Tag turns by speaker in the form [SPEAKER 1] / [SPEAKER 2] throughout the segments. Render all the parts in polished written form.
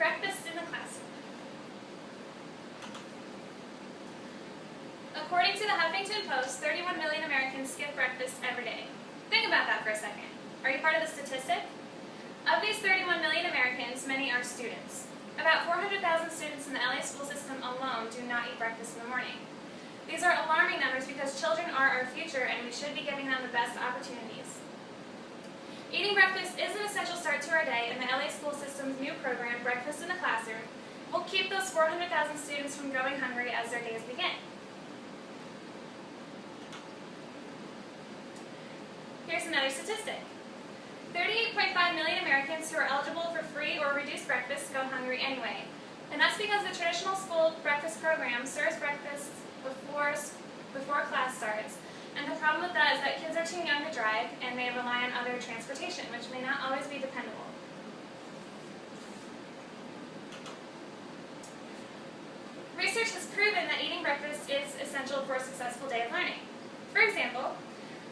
[SPEAKER 1] Breakfast in the classroom. According to the Huffington Post, 31 million Americans skip breakfast every day. Think about that for a second. Are you part of the statistic? Of these 31 million Americans, many are students. About 400,000 students in the LA school system alone do not eat breakfast in the morning. These are alarming numbers because children are our future and we should be giving them the best opportunities. Eating breakfast is an essential start to our day, and the LA school system's new program, Breakfast in the Classroom, will keep those 400,000 students from going hungry as their days begin. Here's another statistic. 38.5 million Americans who are eligible for free or reduced breakfast go hungry anyway. And that's because the traditional school breakfast program serves breakfast before class starts. And the problem with that is that kids are too young to drive and they rely on other transportation, which may not always be dependable. Research has proven that eating breakfast is essential for a successful day of learning. For example,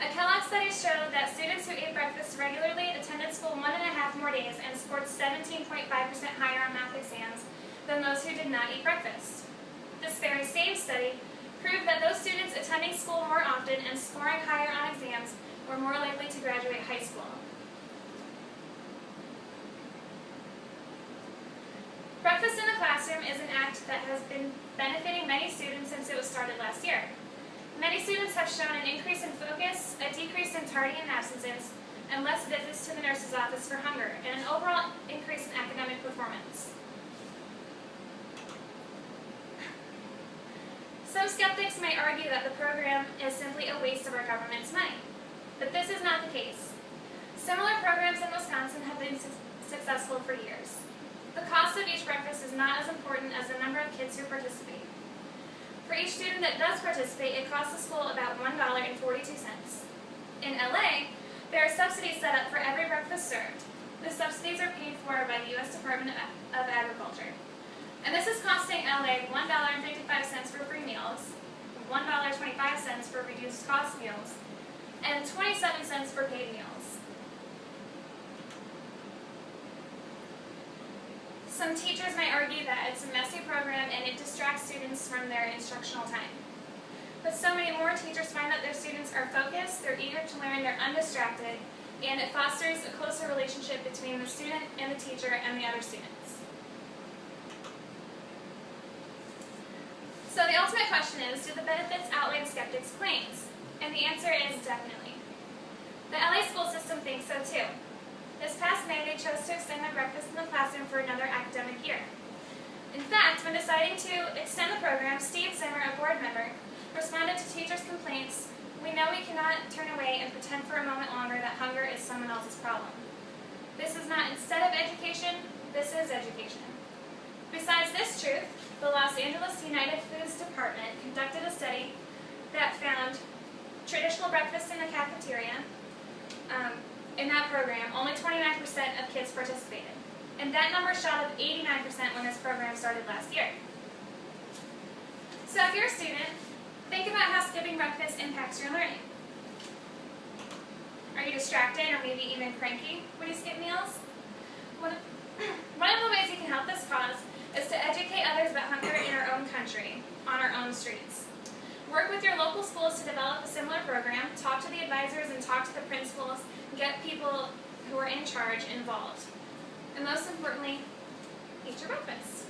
[SPEAKER 1] a Kellogg study showed that students who ate breakfast regularly attended school 1.5 more days and scored 17.5% higher on math exams than those who did not eat breakfast. This very same study proved that those students attending school more often and scoring higher on exams were more likely to graduate high school. Breakfast in the classroom is an act that has been benefiting many students since it was started last year. Many students have shown an increase in focus, a decrease in tardy and absences, and less visits to the nurse's office for hunger, and an overall increase in academic performance. Some skeptics may argue that the program is simply a waste of our government's money, but this is not the case. Similar programs in Wisconsin have been successful for years. The cost of each breakfast is not as important as the number of kids who participate. For each student that does participate, it costs the school about $1.42. In LA, there are subsidies set up for every breakfast served. The subsidies are paid for by the U.S. Department of Agriculture. And this is costing LA $1.55 for free meals, $1.25 for reduced cost meals, and 27 cents for paid meals. Some teachers might argue that it's a messy program and it distracts students from their instructional time. But so many more teachers find that their students are focused, they're eager to learn, they're undistracted, and it fosters a closer relationship between the student and the teacher and the other students. So the ultimate question is, do the benefits outweigh the skeptics' claims? And the answer is definitely. The LA school system thinks so too. This past May, they chose to extend their breakfast in the classroom for another academic year. In fact, when deciding to extend the program, Steve Zimmer, a board member, responded to teachers' complaints, "We know we cannot turn away and pretend for a moment longer that hunger is someone else's problem. This is not instead of education, this is education." Besides this truth, the Los Angeles United Foods Department conducted a study that found traditional breakfast in the cafeteria, in that program, only 29% of kids participated. And that number shot up 89% when this program started last year. So if you're a student, think about how skipping breakfast impacts your learning. Are you distracted or maybe even cranky when you skip meals? One of the ways you can help this cause is to educate others about hunger in our own country, on our own streets. Work with your local schools to develop a similar program, talk to the advisors and talk to the principals, get people who are in charge involved. And most importantly, eat your breakfast.